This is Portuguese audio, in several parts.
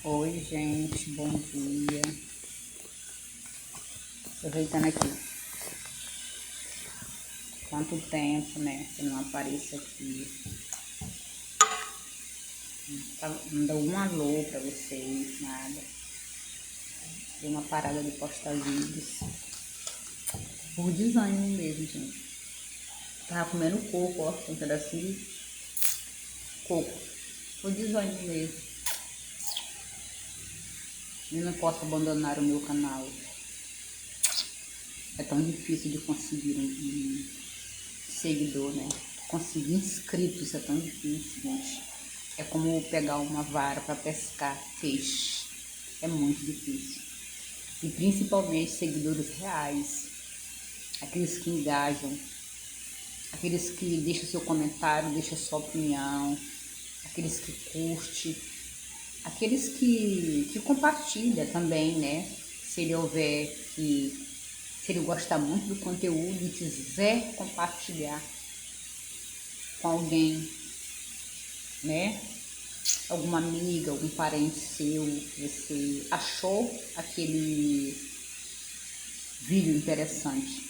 Oi, gente, bom dia. Aproveitando aqui. Quanto tempo, né? Que eu não apareço aqui. Não dou um alô pra vocês, nada. Dei uma parada de postar vídeos. Por desânimo mesmo, gente. Tava comendo coco, ó, um pedacinho de coco. Por desânimo mesmo. E não posso abandonar o meu canal. É tão difícil de conseguir um seguidor, né? Conseguir inscritos é tão difícil, gente. É como pegar uma vara para pescar peixe. É muito difícil. E principalmente seguidores reais. Aqueles que engajam. Aqueles que deixam seu comentário, deixam sua opinião. Aqueles que curte. Aqueles que compartilham também, né? Se ele houver que... Se ele gostar muito do conteúdo e quiser compartilhar com alguém, né? Alguma amiga, algum parente seu, você achou aquele vídeo interessante.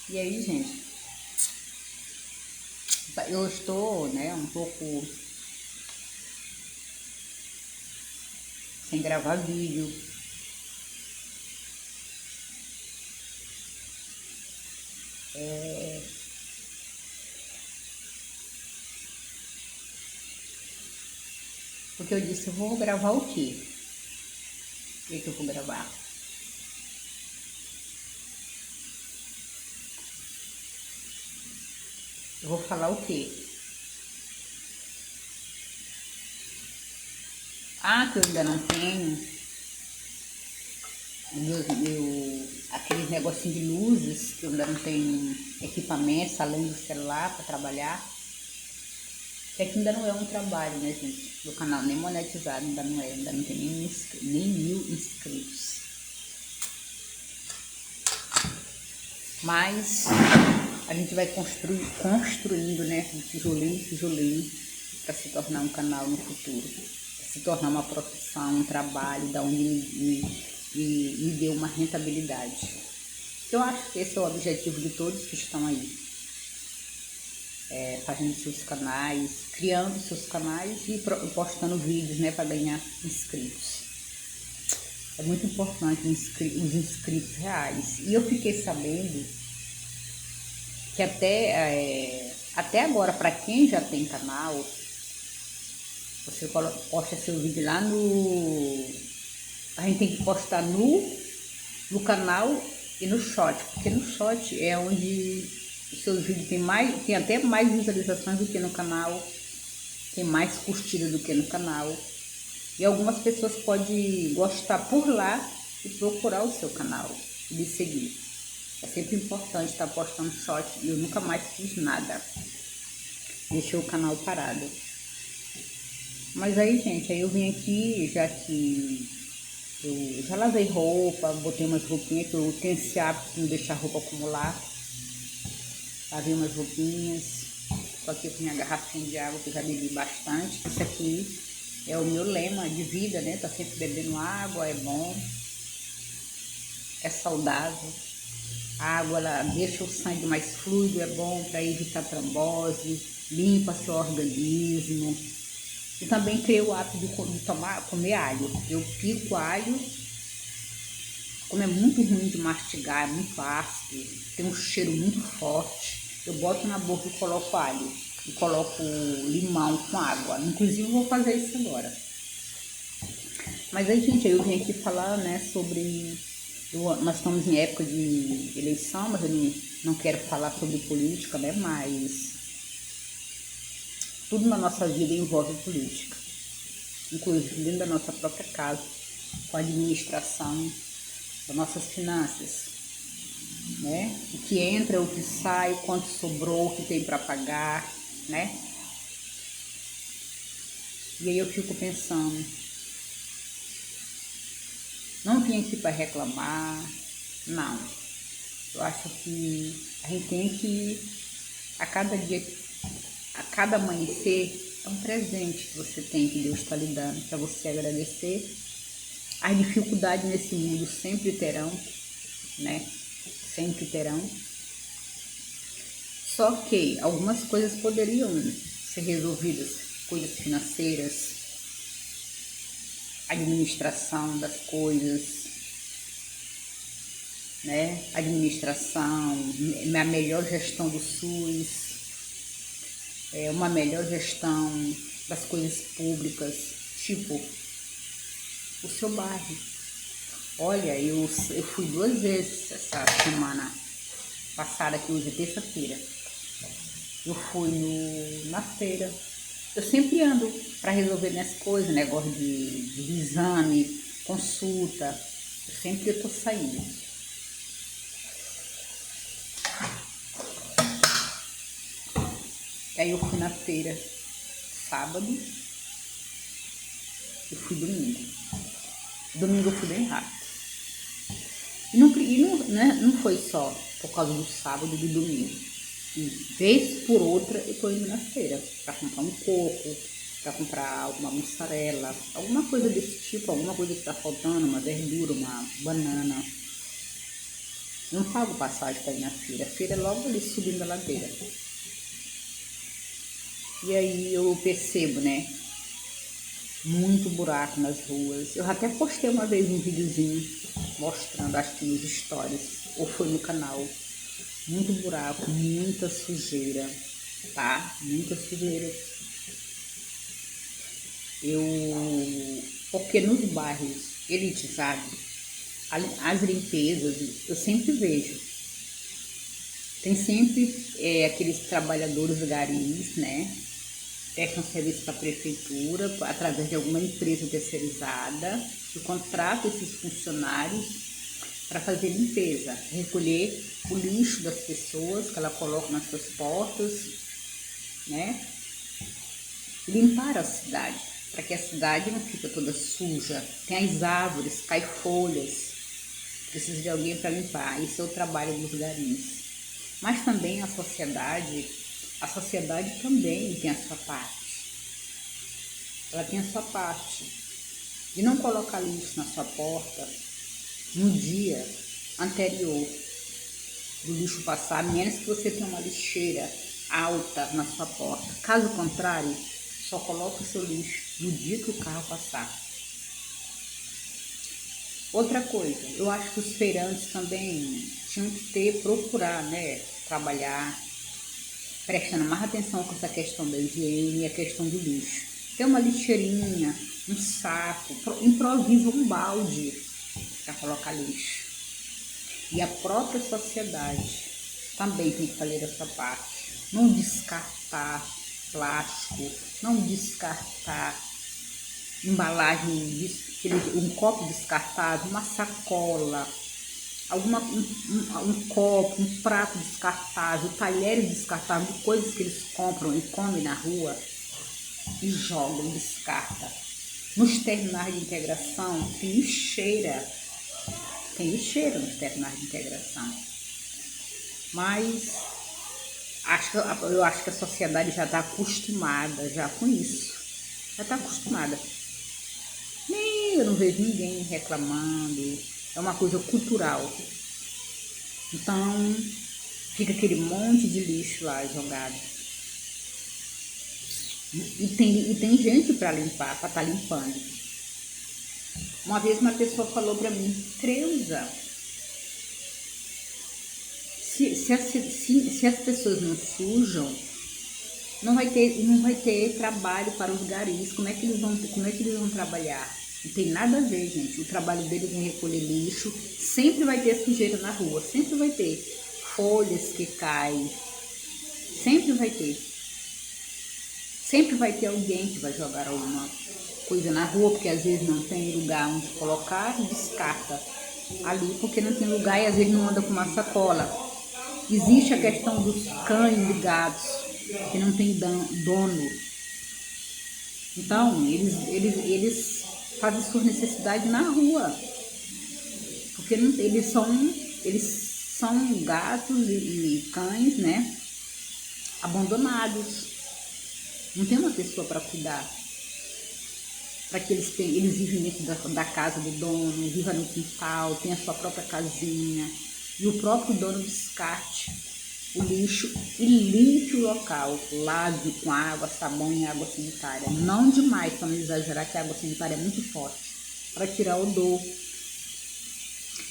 E aí, gente, eu estou, né, um pouco sem gravar vídeo. Porque eu disse, eu vou gravar o quê? O que eu vou gravar? Eu vou falar o quê? Ah, que eu ainda não tenho aqueles negocinhos de luzes, que eu ainda não tenho equipamentos além do celular para trabalhar. Que aqui ainda não é um trabalho, né, gente? Do canal nem monetizado, ainda não tem nem 1000 inscritos. Mas a gente vai construindo, né, de tijolinho em tijolinho, para se tornar um canal no futuro, pra se tornar uma profissão, um trabalho, da onde me dê uma rentabilidade. Eu acho que esse é o objetivo de todos que estão aí, fazendo seus canais, criando seus canais e postando vídeos, né, para ganhar inscritos. É muito importante os inscritos reais. E eu fiquei sabendo que até agora, para quem já tem canal, você posta seu vídeo lá no... A gente tem que postar no canal e no short, porque no short é onde os seus vídeos tem até mais visualizações do que no canal, tem mais curtida do que no canal. E algumas pessoas podem gostar por lá e procurar o seu canal e lhe seguir. É sempre importante estar postando short e eu nunca mais fiz nada. Deixei o canal parado. Mas aí, gente, aí eu vim aqui, já que eu já lavei roupa, botei umas roupinhas, que eu tenho esse hábito de não deixar a roupa acumular. Lavei umas roupinhas, tô aqui com minha garrafinha de água, que eu já bebi bastante. Isso aqui é o meu lema de vida, né? Tá sempre bebendo água, é bom, é saudável. A água, ela deixa o sangue mais fluido, é bom para evitar trombose, limpa seu organismo. E também criei o hábito de comer alho. Eu pico alho, como é muito ruim de mastigar, é muito ácido, tem um cheiro muito forte. Eu boto na boca e coloco alho. E coloco limão com água. Inclusive, eu vou fazer isso agora. Mas aí, gente, eu vim aqui falar, né, sobre... Nós estamos em época de eleição, mas eu não quero falar sobre política, né, mas... Tudo na nossa vida envolve política. Inclusive dentro da nossa própria casa, com a administração das nossas finanças, né? O que entra, o que sai, quanto sobrou, o que tem para pagar, né? E aí eu fico pensando, não vim aqui para reclamar, não. Eu acho que a gente tem que, a cada dia, a cada amanhecer, É um presente que você tem, que Deus está lhe dando, para você agradecer. As dificuldades nesse mundo sempre terão, né? Sempre terão. Só que algumas coisas poderiam ser resolvidas, coisas financeiras, administração das coisas, né? Administração, a melhor gestão do SUS, uma melhor gestão das coisas públicas, tipo o seu bairro. Olha, eu fui 2 vezes essa semana passada, que hoje é terça-feira. Eu fui na feira. Eu sempre ando para resolver minhas coisas, negócio de exame, consulta. Eu sempre estou saindo. Aí eu fui na feira sábado e fui domingo. Domingo eu fui bem rápido. E não foi só por causa do sábado e do domingo. E vez por outra eu tô indo na feira para comprar um coco, para comprar alguma mussarela, alguma coisa desse tipo, alguma coisa que tá faltando, uma verdura, uma banana. Não pago passagem para ir na feira. A feira é logo ali subindo a ladeira. E aí eu percebo, né? Muito buraco nas ruas. Eu até postei uma vez um videozinho mostrando, acho que nos stories, ou foi no canal. Muito buraco, muita sujeira, tá? Muita sujeira. Porque nos bairros elitizados, as limpezas, eu sempre vejo. Tem sempre aqueles trabalhadores garis, né? Prestam serviço para a prefeitura, através de alguma empresa terceirizada, que contrata esses funcionários para fazer limpeza, recolher o lixo das pessoas que ela coloca nas suas portas, né? Limpar a cidade, para que a cidade não fique toda suja. Tem as árvores, cai folhas, precisa de alguém para limpar. Esse é o trabalho dos garis. Mas também a sociedade também tem a sua parte. Ela tem a sua parte de não colocar lixo na sua porta no dia anterior do lixo passar, menos que você tenha uma lixeira alta na sua porta. Caso contrário, só coloque o seu lixo no dia que o carro passar. Outra coisa, eu acho que os feirantes também tinham que procurar, né, trabalhar, prestando mais atenção com essa questão da higiene e a questão do lixo. Tem uma lixeirinha, um saco, improvisa um balde para colocar lixo. E a própria sociedade também tem que fazer essa parte. Não descartar plástico, não descartar embalagem, um copo descartável, uma sacola, um copo, um prato descartável, talheres descartáveis, coisas que eles compram e comem na rua e jogam, descarta. Nos terminais de integração tem lixeira nos terminais de integração. Mas eu acho que a sociedade já está acostumada já com isso. Já está acostumada. Eu não vejo ninguém reclamando. É uma coisa cultural. Então, fica aquele monte de lixo lá jogado. E tem gente para limpar, para estar limpando. Uma vez uma pessoa falou para mim: Creuza, se as pessoas não sujam, não vai ter trabalho para os garis. Como é que eles vão trabalhar? Não tem nada a ver, gente. O trabalho deles em recolher lixo, sempre vai ter sujeira na rua, sempre vai ter folhas que caem, sempre vai ter. Sempre vai ter alguém que vai jogar alguma coisa na rua, porque às vezes não tem lugar onde colocar e descarta ali, porque não tem lugar e às vezes não anda com uma sacola. Existe a questão dos cães e gatos, que não tem dono. Então, eles fazem suas necessidades na rua, porque eles são gatos e cães, né, abandonados. Não tem uma pessoa para cuidar. Para que eles vivem dentro da casa do dono, vivam no quintal, tenham a sua própria casinha. E o próprio dono descarte o lixo e limpe o local. Lave com água, sabão e água sanitária. Não demais, para não exagerar, que a água sanitária é muito forte. Para tirar o odor.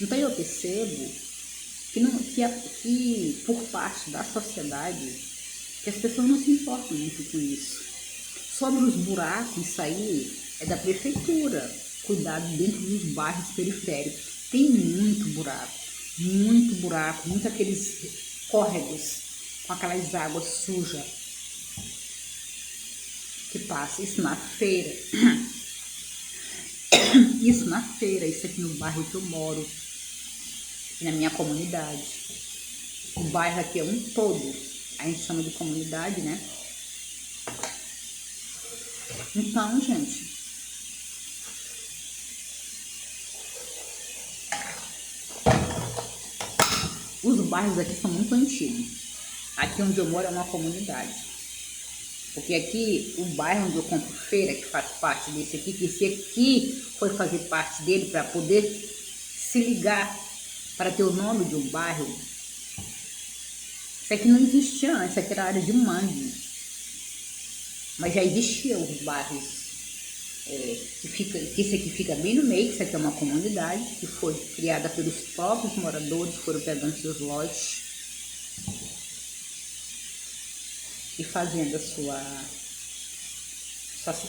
Então eu percebo que por parte da sociedade, que as pessoas não se importam muito com isso. Sobre os buracos, isso aí é da prefeitura, cuidado dentro dos bairros periféricos. Tem muito buraco, muito aqueles córregos com aquelas águas sujas que passa. Isso na feira, isso aqui no bairro que eu moro, na minha comunidade. O bairro aqui é um todo, a gente chama de comunidade, né? Então, gente, os bairros aqui são muito antigos. Aqui onde eu moro é uma comunidade. Porque aqui, o bairro onde eu compro feira, que faz parte desse aqui, que esse aqui foi fazer parte dele para poder se ligar, para ter o nome de um bairro. Isso aqui não existia antes, isso aqui era área de mangue. Mas já existiam os bairros, que esse aqui fica bem no meio, que isso aqui é uma comunidade, que foi criada pelos próprios moradores, foram pegando seus lotes e fazendo suas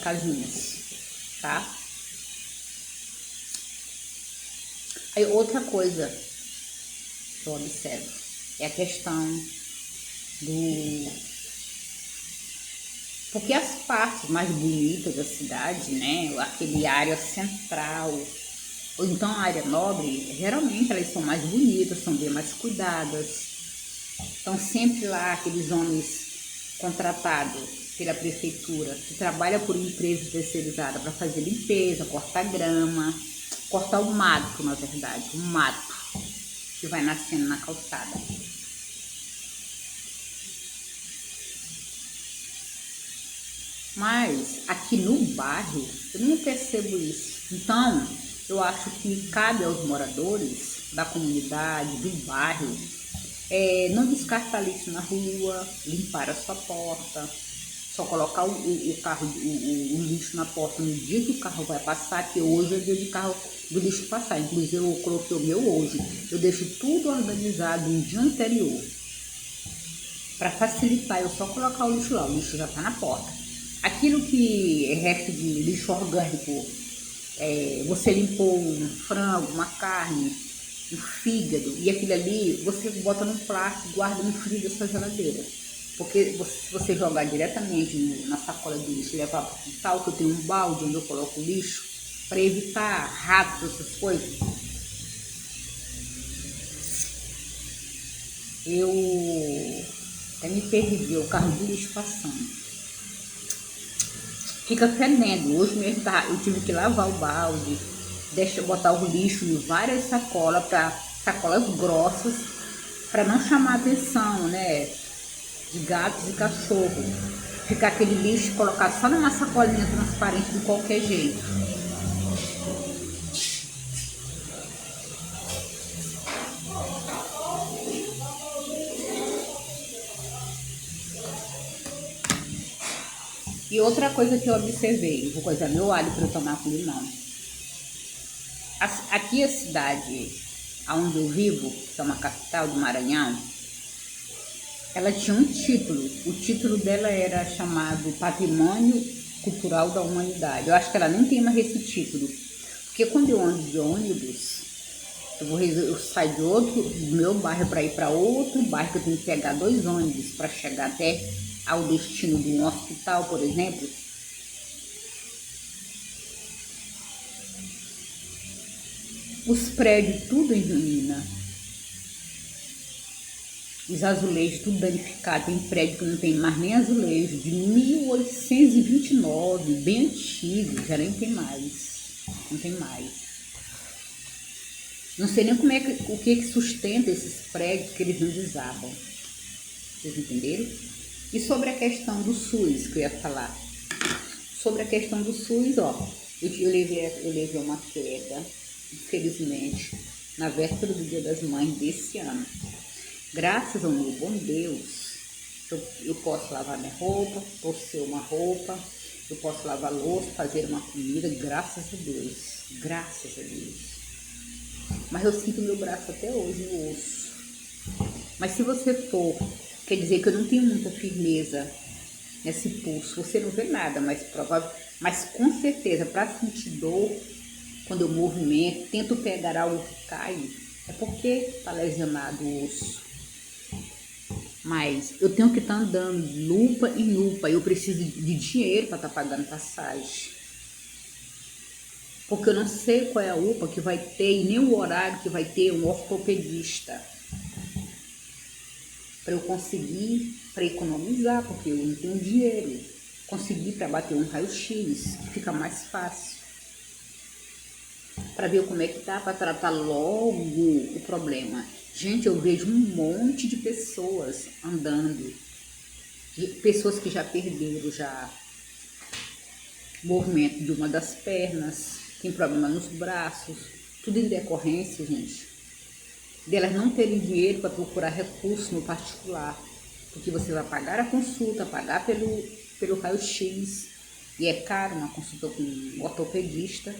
casinhas, tá? Aí outra coisa que eu observo é a questão porque as partes mais bonitas da cidade, né, aquele área central, ou então a área nobre, geralmente elas são mais bonitas, são bem mais cuidadas. Estão sempre lá aqueles homens contratados pela prefeitura, que trabalha por empresa terceirizada para fazer limpeza, cortar grama, cortar o mato, na verdade, o mato que vai nascendo na calçada. Mas aqui no bairro eu não percebo isso. Então eu acho que cabe aos moradores da comunidade, do bairro, não descartar lixo na rua, limpar a sua porta, só colocar o lixo na porta no dia que o carro vai passar, que hoje é dia de carro do lixo passar. Inclusive eu coloquei o meu hoje. Eu deixo tudo organizado no dia anterior. Para facilitar, eu só colocar o lixo lá, o lixo já está na porta. Aquilo que é resto de lixo orgânico, você limpou um frango, uma carne, um fígado, e aquilo ali você bota num plástico, guarda no frio da sua geladeira. Porque se você jogar diretamente na sacola de lixo e levar para o quintal, que eu tenho um balde onde eu coloco o lixo, para evitar ratos, essas coisas, eu até me perdi, o carro de lixo passando. Fica fedendo. Hoje mesmo eu tive que lavar o balde, botar o lixo em várias sacolas, sacolas grossas, para não chamar a atenção, né, de gatos e cachorros. Ficar aquele lixo e colocar só numa sacolinha transparente de qualquer jeito. E outra coisa que eu observei, vou coisar meu alho para eu tomar com limão. Aqui a cidade onde eu vivo, que é uma capital do Maranhão, ela tinha um título. O título dela era chamado Patrimônio Cultural da Humanidade. Eu acho que ela nem tem mais esse título. Porque quando eu ando de ônibus, eu saio do meu bairro para ir para outro bairro, que eu tenho que pegar 2 ônibus para chegar até ao destino de um hospital, por exemplo. Os prédios tudo em ruína, os azulejos tudo danificado. Tem prédio que não tem mais nem azulejo, de 1829, bem antigo, já nem tem mais, não tem mais. Não sei nem o que sustenta esses prédios, que eles não desabam. Vocês entenderam? E sobre a questão do SUS, que eu ia falar. Sobre a questão do SUS, ó, eu levei uma queda, infelizmente, na véspera do Dia das Mães desse ano. Graças ao meu bom Deus, eu posso lavar minha roupa, torcer uma roupa, eu posso lavar louça, fazer uma comida, graças a Deus. Graças a Deus. Mas eu sinto meu braço até hoje no osso. Mas se você for, quer dizer que eu não tenho muita firmeza nesse pulso. Você não vê nada, mas com certeza, para sentir dor, quando eu movimento, tento pegar algo que cai, é porque está lesionado o osso. Mas eu tenho que estar andando lupa em lupa. Eu preciso de dinheiro para estar pagando passagem. Porque eu não sei qual é a UPA que vai ter e nem o horário que vai ter um ortopedista. Para eu conseguir, para economizar, porque eu não tenho dinheiro. Conseguir para bater um raio-x, que fica mais fácil. Para ver como é que tá, para tratar logo o problema. Gente, eu vejo um monte de pessoas andando, pessoas que já perderam o movimento de uma das pernas, tem problema nos braços, tudo em decorrência, gente, delas não terem dinheiro para procurar recurso no particular, porque você vai pagar a consulta, pagar pelo raio-x, e é caro uma consulta com um ortopedista,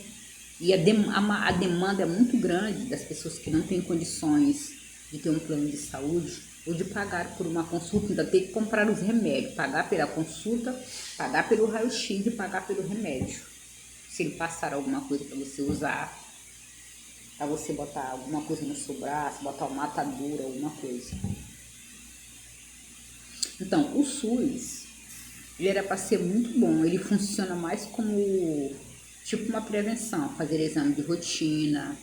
e a demanda é muito grande das pessoas que não têm condições de ter um plano de saúde ou de pagar por uma consulta, ainda ter que comprar os remédios, pagar pela consulta, pagar pelo raio-x e pagar pelo remédio. Se ele passar alguma coisa para você usar, para você botar alguma coisa no seu braço, botar uma atadura, alguma coisa. Então, o SUS, ele era para ser muito bom, ele funciona mais como tipo uma prevenção, fazer exame de rotina,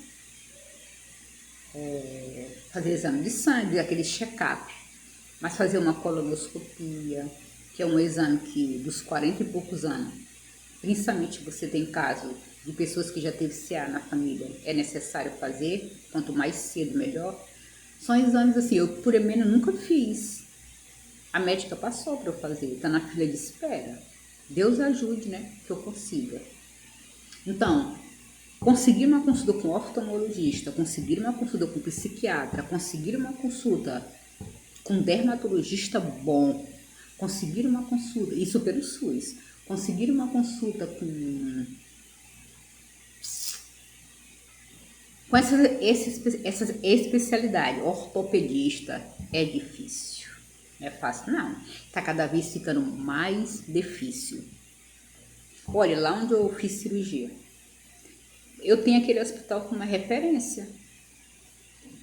fazer exame de sangue, aquele check-up, mas fazer uma colonoscopia, que é um exame que dos 40 e poucos anos, principalmente você tem caso de pessoas que já teve CA na família, é necessário fazer, quanto mais cedo melhor. São exames assim, eu por menos nunca fiz. A médica passou para eu fazer, tá na fila de espera. Deus ajude, né, que eu consiga. Então, conseguir uma consulta com oftalmologista, conseguir uma consulta com psiquiatra, conseguir uma consulta com dermatologista bom, conseguir uma consulta, isso pelo SUS, conseguir uma consulta com essa especialidade, ortopedista, é difícil. Não é fácil, não. Está cada vez ficando mais difícil. Olha, lá onde eu fiz cirurgia, eu tenho aquele hospital como uma referência.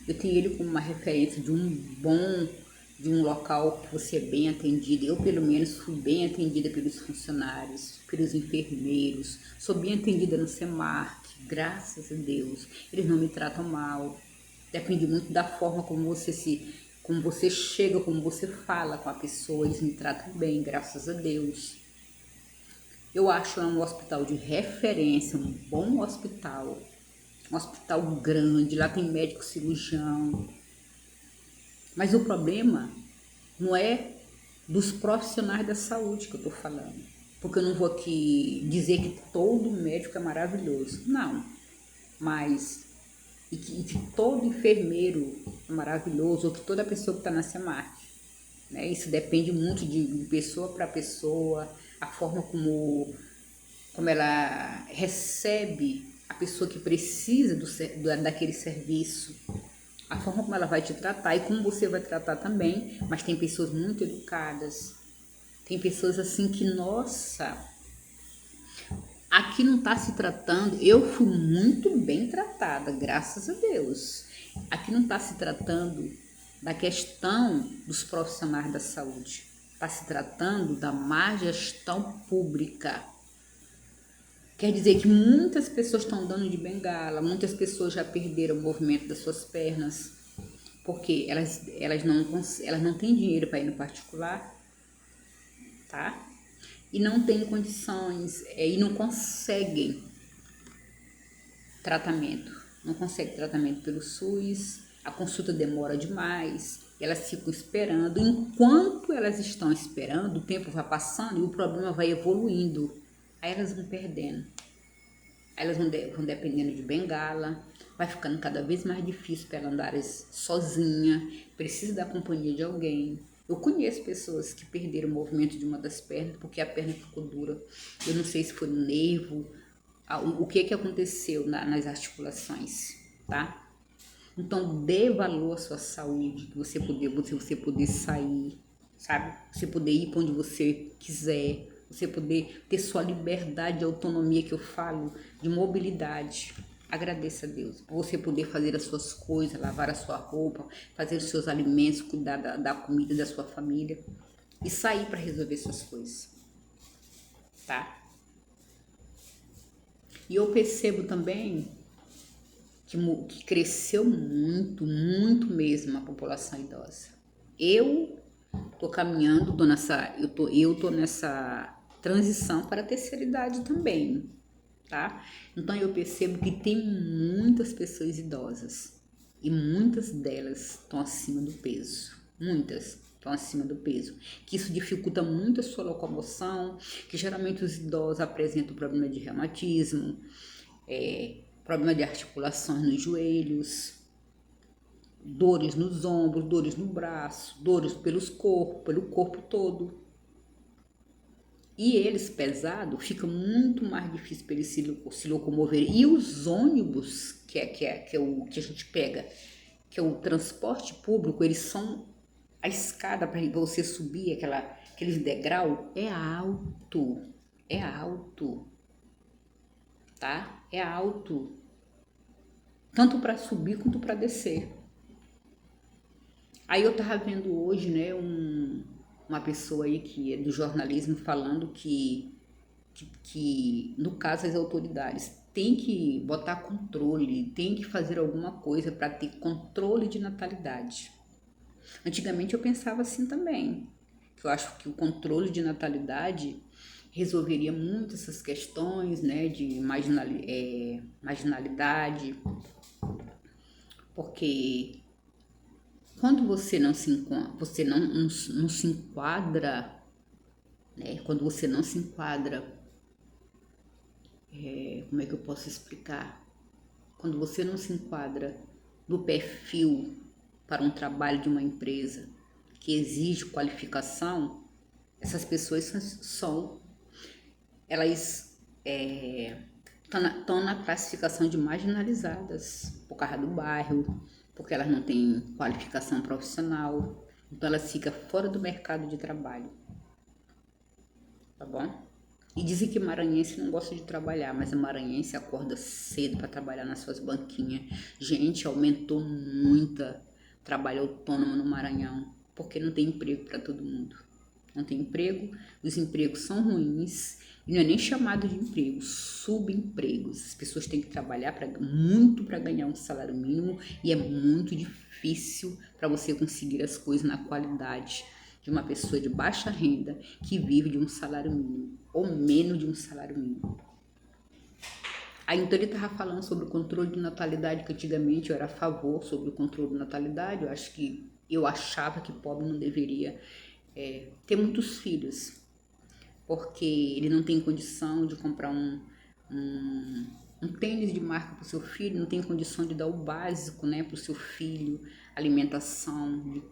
Eu tenho ele como uma referência de um local que você é bem atendido. Eu, pelo menos, fui bem atendida pelos funcionários, pelos enfermeiros. Sou bem atendida no Semarc, graças a Deus. Eles não me tratam mal. Depende muito da forma como você chega, como você fala com a pessoa. Eles me tratam bem, graças a Deus. Eu acho lá um hospital de referência, um bom hospital. Um hospital grande, lá tem médico cirurgião. Mas o problema não é dos profissionais da saúde que eu estou falando. Porque eu não vou aqui dizer que todo médico é maravilhoso. Não. Mas e que todo enfermeiro é maravilhoso, ou que toda pessoa que está na Semarc. Né? Isso depende muito de pessoa para pessoa, a forma como ela recebe a pessoa que precisa daquele serviço, a forma como ela vai te tratar e como você vai tratar também. Mas tem pessoas muito educadas, tem pessoas assim que, nossa, aqui não está se tratando, eu fui muito bem tratada, graças a Deus. Aqui não está se tratando da questão dos profissionais da saúde, está se tratando da má gestão pública. Quer dizer que muitas pessoas estão andando de bengala, muitas pessoas já perderam o movimento das suas pernas, porque elas não têm dinheiro para ir no particular, tá? E não têm condições, e não conseguem tratamento. Não conseguem tratamento pelo SUS, a consulta demora demais, Elas ficam esperando. Enquanto elas estão esperando, o tempo vai passando e o problema vai evoluindo. Aí elas vão perdendo. Aí elas vão dependendo de bengala. Vai ficando cada vez mais difícil para elas andarem sozinha. Precisa da companhia de alguém. Eu conheço pessoas que perderam o movimento de uma das pernas porque a perna ficou dura. Eu não sei se foi no nervo, o que aconteceu nas articulações, tá? Então, dê valor à sua saúde, que você poder sair, sabe? Você poder ir para onde você quiser, você poder ter sua liberdade de autonomia, que eu falo, de mobilidade. Agradeça a Deus por você poder fazer as suas coisas, lavar a sua roupa, fazer os seus alimentos, cuidar da comida da sua família e sair para resolver suas coisas, tá? E eu percebo também que cresceu muito, muito mesmo a população idosa. Eu tô caminhando, eu tô nessa transição para a terceira idade também, tá? Então eu percebo que tem muitas pessoas idosas e muitas delas estão acima do peso. Muitas estão acima do peso. Que isso dificulta muito a sua locomoção, que geralmente os idosos apresentam problema de reumatismo, problema de articulações nos joelhos, dores nos ombros, dores no braço, dores pelo corpo todo. E eles pesados, fica muito mais difícil para eles se locomover. E os ônibus, que é o que a gente pega, que é o transporte público, eles são a escada para você subir, aqueles degrau, é alto, tá? É alto, tanto para subir quanto para descer. Aí eu tava vendo hoje, né, uma pessoa aí que é do jornalismo falando que no caso as autoridades têm que botar controle, têm que fazer alguma coisa para ter controle de natalidade. Antigamente eu pensava assim também, que eu acho que o controle de natalidade resolveria muito essas questões, né, de marginalidade, porque quando você não se enquadra, né? Quando você não se enquadra, como é que eu posso explicar? Quando você não se enquadra no perfil para um trabalho de uma empresa que exige qualificação, essas pessoas elas estão na classificação de marginalizadas por causa do bairro, porque elas não têm qualificação profissional, então elas ficam fora do mercado de trabalho, tá bom? E dizem que maranhense não gosta de trabalhar, mas a maranhense acorda cedo para trabalhar nas suas banquinhas. Gente, aumentou muito o trabalho autônomo no Maranhão, porque não tem emprego para todo mundo. Não tem emprego, os empregos são ruins, e não é nem chamado de emprego, subempregos. As pessoas têm que trabalhar muito para ganhar um salário mínimo e é muito difícil para você conseguir as coisas na qualidade de uma pessoa de baixa renda que vive de um salário mínimo ou menos de um salário mínimo. Aí então ele estava falando sobre o controle de natalidade, que antigamente eu era a favor sobre o controle de natalidade. Eu achava que pobre não deveria ter muitos filhos, porque ele não tem condição de comprar um tênis de marca para o seu filho, não tem condição de dar o básico, né, para o seu filho,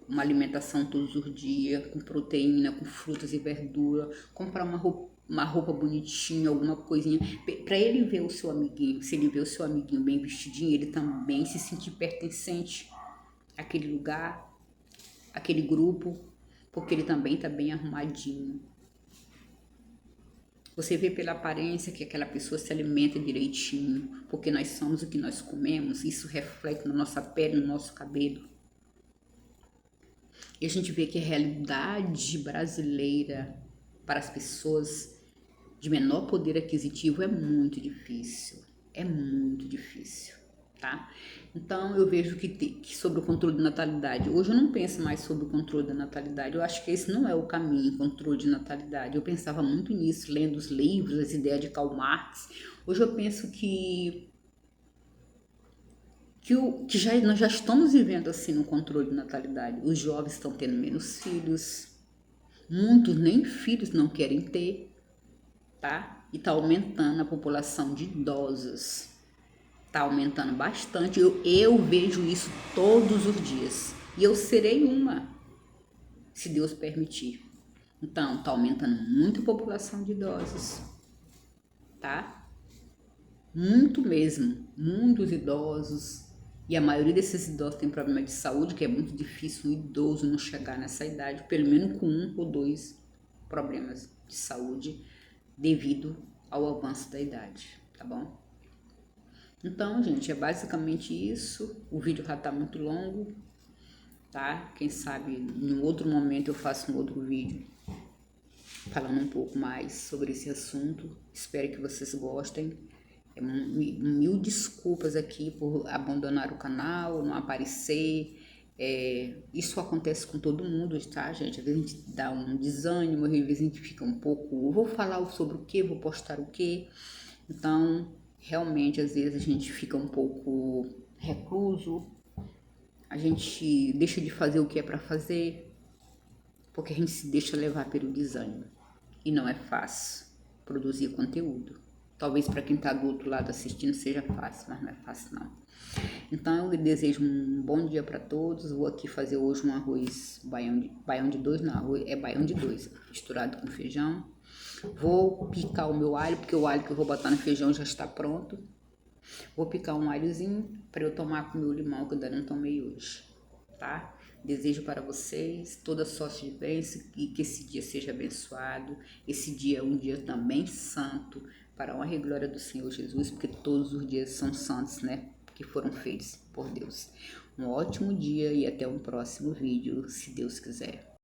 uma alimentação todos os dias, com proteína, com frutas e verdura, comprar uma roupa bonitinha, alguma coisinha, para ele ver o seu amiguinho. Se ele ver o seu amiguinho bem vestidinho, ele também se sentir pertencente àquele lugar, àquele grupo, porque ele também está bem arrumadinho. Você vê pela aparência que aquela pessoa se alimenta direitinho, porque nós somos o que nós comemos, isso reflete na nossa pele, no nosso cabelo. E a gente vê que a realidade brasileira para as pessoas de menor poder aquisitivo é muito difícil, tá? Então eu vejo que sobre o controle da natalidade, hoje eu não penso mais sobre o controle da natalidade, eu acho que esse não é o caminho, controle de natalidade. Eu pensava muito nisso, lendo os livros, as ideias de Karl Marx. Hoje eu penso que que nós já estamos vivendo assim no controle de natalidade. Os jovens estão tendo menos filhos, muitos nem filhos não querem ter, tá? E tá aumentando a população de idosos, tá aumentando bastante. Eu vejo isso todos os dias e eu serei uma, se Deus permitir. Então, tá aumentando muito a população de idosos, tá? Muito mesmo, muitos idosos. E a maioria desses idosos tem problema de saúde, que é muito difícil um idoso não chegar nessa idade, pelo menos com 1 ou 2 problemas de saúde devido ao avanço da idade, tá bom? Então, gente, é basicamente isso. O vídeo já tá muito longo, tá? Quem sabe em outro momento eu faço um outro vídeo falando um pouco mais sobre esse assunto. Espero que vocês gostem. Mil desculpas aqui por abandonar o canal, não aparecer. Isso acontece com todo mundo, tá, gente? Às vezes a gente dá um desânimo, às vezes a gente fica um pouco... Vou falar sobre o quê? Vou postar o quê? Então, realmente, às vezes a gente fica um pouco recluso. A gente deixa de fazer o que é para fazer, porque a gente se deixa levar pelo desânimo. E não é fácil produzir conteúdo. Talvez para quem está do outro lado assistindo seja fácil, mas não é fácil não. Então eu desejo um bom dia para todos. Vou aqui fazer hoje um arroz baião de dois, não, arroz, é baião de dois, misturado com feijão. Vou picar o meu alho, porque o alho que eu vou botar no feijão já está pronto. Vou picar um alhozinho para eu tomar com o meu limão, que eu ainda não tomei hoje, tá? Desejo para vocês toda sorte de bênção e que esse dia seja abençoado. Esse dia é um dia também santo, para a honra e glória do Senhor Jesus, porque todos os dias são santos, né? Que foram feitos por Deus. Um ótimo dia e até um próximo vídeo, se Deus quiser.